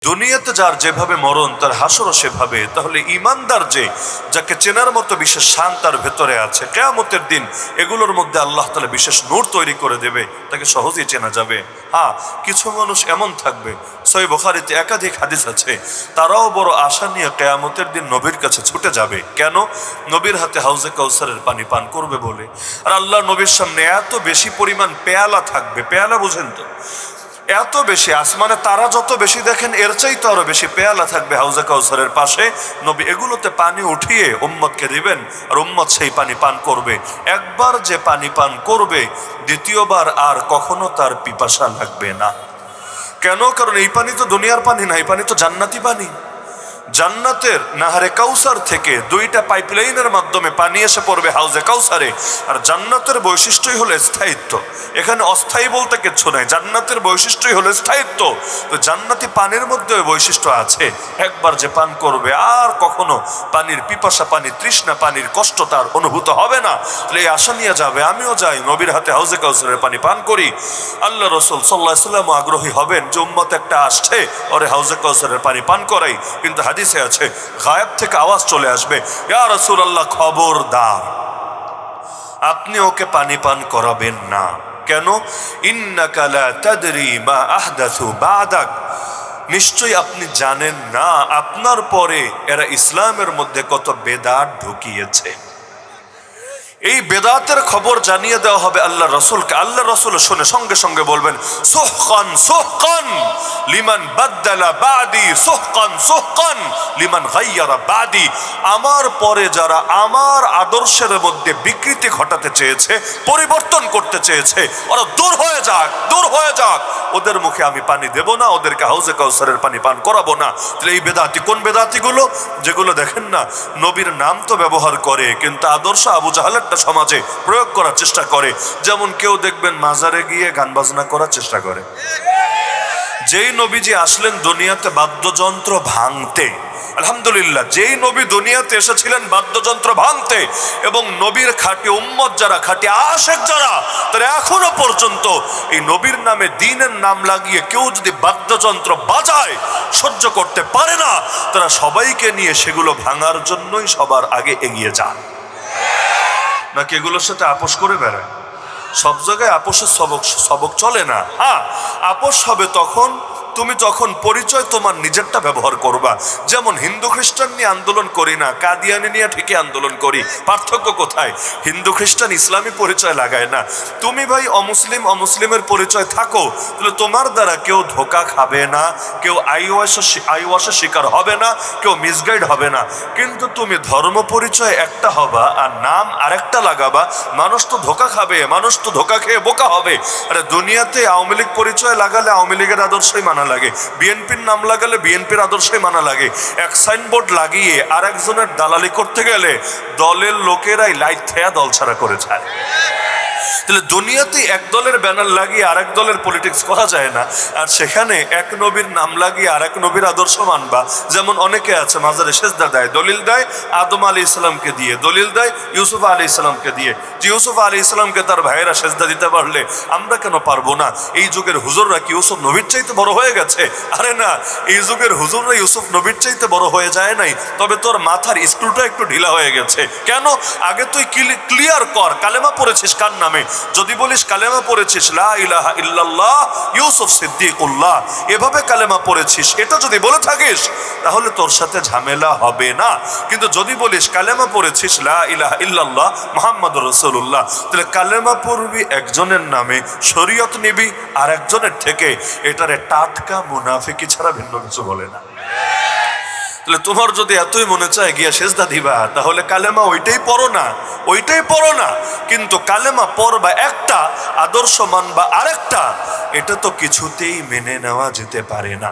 দুনিয়াতে যার যেভাবে মরণ তার হাসরও সেভাবে, তাহলে ইমানদার যে যাকে চেনার মতো বিশেষ শান তার ভেতরে আছে, কিয়ামতের দিন এগুলোর মধ্যে আল্লাহ তাআলা বিশেষ নূর তৈরি করে দেবে, তাকে সহজেই চেনা যাবে। হ্যাঁ, কিছু মানুষ এমন থাকবে, সহিহ বুখারীতে একাধিক হাদিস আছে, তারাও বড় আশা নিয়ে কিয়ামতের দিন নবীর কাছে ছুটে যাবে। কেন? নবীর হাতে হাউজে কাউসারের পানি পান করবে বলে। আর আল্লাহ নবীর সামনে এত বেশি পরিমাণ পেয়ালা থাকবে, পেয়ালা বুঝেন তো, এত বেশি, আসমানে তারা যত বেশি দেখেন এর চাইতে আরো বেশি পেয়ালা থাকবে হাউজে কাউসারের পাশে। নবী এগুলোতে পানি উঠিয়ে উম্মতকে দিবেন, আর উম্মত সেই পানি পান করবে। একবার যে পানি পান করবে, দ্বিতীয়বার আর কখনো তার পিপাসা লাগবে না। কেন? কারণ এই পানি তো দুনিয়ার পানি না, এই পানি তো জান্নাতি পানি। জান্নাতের নাহারে কাউসার থেকে দুইটা পাইপলাইনের মাধ্যমে পানি এসে পড়বে হাউজে কাউসারে। আর জান্নাতের বৈশিষ্ট্যই হলো স্থায়িত্ব, এখানে অস্থায়ী বলতে কিচ্ছু নাই, জান্নাতের বৈশিষ্ট্যই হলো স্থায়িত্ব। তো জান্নাতি পানির মধ্যে ওই বৈশিষ্ট্য আছে, একবার যে পান করবে আর কখনো পানির পিপাসা, পানির তৃষ্ণা, পানির কষ্ট তার অনুভূত হবে না। তাহলে এই আশা নিয়ে যাবে, আমিও যাই নবীর হাতে হাউজে কাউসারের পানি পান করি। আল্লাহ রাসূল সাল্লাল্লাহু আলাইহি ওয়াসাল্লাম আগ্রহী হবেন যে উম্মত একটা আসছে, ওরে হাউজে কাউসারের পানি পান করাই। কিন্তু হাদিসে আছে, গায়েব থেকে আওয়াজ চলে আসবে, ইয়া রাসূলুল্লাহ, খবরদার, আপনি ওকে পানি পান করাবেন না। কেন? ইন্নাকা লা তাদরি মা আহদাসু বা'দাক, নিশ্চয়ই আপনি জানেন না আপনার পরে এরা ইসলামের মধ্যে কত বেদাত ঢুকিয়েছে। এই বেদাতের খবর জানিয়ে দেওয়া হবে আল্লাহ রসুলকে। আল্লাহ রসুল শুনে সঙ্গে সঙ্গে বলবেন, সুহকান সুহকান লিমান বাদদালা বাদি, সুহকান সুহকান লিমান গায়্যারা বাদি। আমার পরে যারা আমার আদর্শের মধ্যে বিকৃতি ঘটাতে চেয়েছে, পরিবর্তন করতে চেয়েছে, ওরা দূর হয়ে যাক, দূর হয়ে যাক। ওদের মুখে আমি পানি দেব না, ওদেরকে হাউজে কাউসারের পানি পান করাবো না। তাহলে এই বেদাতি কোন বেদাতিগুলো? যেগুলো দেখেন না, নবীর নাম তো ব্যবহার করে কিন্তু আদর্শ আবু জাহালের সমাজে প্রয়োগ করার চেষ্টা করে। যেমন কেউ দেখবেন মাজারে গিয়ে গান বাজনা করার চেষ্টা করে। যেই নবীজি আসলেন দুনিয়াতে বাদ্যযন্ত্র ভাঙতে, আলহামদুলিল্লাহ, যেই নবী দুনিয়াতে এসেছিলেন বাদ্যযন্ত্র ভাঙতে, এবং নবীর খাঁটি উম্মত যারা, খাঁটি আশেক যারা, তারা এখনো পর্যন্ত এই নবীর নামে, দ্বীনের নাম লাগিয়ে কেউ যদি বাদ্যযন্ত্র বাজায় সহ্য করতে পারে না, তারা সবাইকে নিয়ে সেগুলো ভাঙার জন্যই সবার আগে এগিয়ে যান। নাকি এগুলোর সাথে আপোষ করে বেড়ায়? সব জায়গায় আপোষের সবক চলে না। হ্যাঁ, আপোষ হবে তখন তুমি যখন পরিচয় তোমার নিজেরটা ব্যবহার করবা। যেমন হিন্দু খ্রিস্টান নিয়ে আন্দোলন করি না, কাদিয়ানি নিয়ে ঠিকই আন্দোলন করি। পার্থক্য কোথায়? হিন্দু খ্রিস্টান ইসলামী পরিচয় লাগায় না। তুমি ভাই অমুসলিম, অমুসলিমের পরিচয় থাকো, তাহলে তোমার দ্বারা কেউ ধোকা খাবে না, কেউ আইওয়াসের শিকার হবে না, কেউ মিসগাইড হবে না। কিন্তু তুমি ধর্ম পরিচয় একটা হবা আর নাম আরেকটা লাগাবা, মানুষ তো ধোকা খাবে, মানুষ তো ধোকা খেয়ে বোকা হবে। আরে দুনিয়াতে আওয়ামী লীগ পরিচয় লাগালে আওয়ামী লীগের আদর্শই মানা লাগে, বিএনপির নাম লাগালে বিএনপির আদর্শই মানা লাগে। এক সাইনবোর্ড লাগিয়ে আর একজনের দালালি করতে গেলে দলের লোকেরাই লাইট থেয়া দল ছাড়া করে যায়। তাহলে দুনিয়াতে এক দলের ব্যানার লাগিয়ে আরেক দলের পলিটিক্স করা যায় না। আর সেখানে এক নবীর নাম লাগিয়ে আরেক নবীর আদর্শ মানবা। যেমন অনেকে আছে মাজারে সেজদা দেয়, দলিল দেয় আদম আলী ইসলামকে দিয়ে, দলিল দেয় ইউসুফ আলী ইসলামকে দিয়ে, যে ইউসুফ আলী ইসলামকে তার ভাইয়েরা সেজদা দিতে পারলে আমরা কেন পারবো না? এই যুগের হুজুররা কি ইউসুফ নবীর চাইতে বড় হয়ে গেছে? আরে না, এই যুগের হুজুররা ইউসুফ নবীর চাইতে বড় হয়ে যায় নাই, তবে তোর মাথার স্ক্রুটা একটু ঢিলা হয়ে গেছে। কেন? আগে তুই ক্লিয়ার কর কালেমা পড়েছিস কার নামে। যদি বলিস কালেমা পড়েছিস লা ইলাহা ইল্লাল্লাহ ইউসুফ সিদ্দিকুল্লাহ, এভাবে কালেমা পড়েছিস, এটা যদি বলে থাকিস তাহলে তোর সাথে ঝামেলা হবে না। কিন্তু যদি বলিস কালেমা পড়েছিস লা ইলাহা ইল্লাল্লাহ মুহাম্মাদুর রাসূলুল্লাহ, তাহলে কালেমা পড়বি একজনের নামে, শরীয়ত নিবি আর একজনের থেকে, এটারে টাটকা মুনাফিকি ছাড়া ভিন্ন কিছু বলে না। তাহলে তোমার যদি এতই মনে চায় গিয়া সেজদা দিবা, তাহলে কালেমা ওইটাই পড়ো না, ওইটাই পড়ো না। কিন্তু কালেমা পড়বা একটা, আদর্শ মানবা আরেকটা, এটা তো কিছুতেই মেনে নেওয়া যেতে পারে না।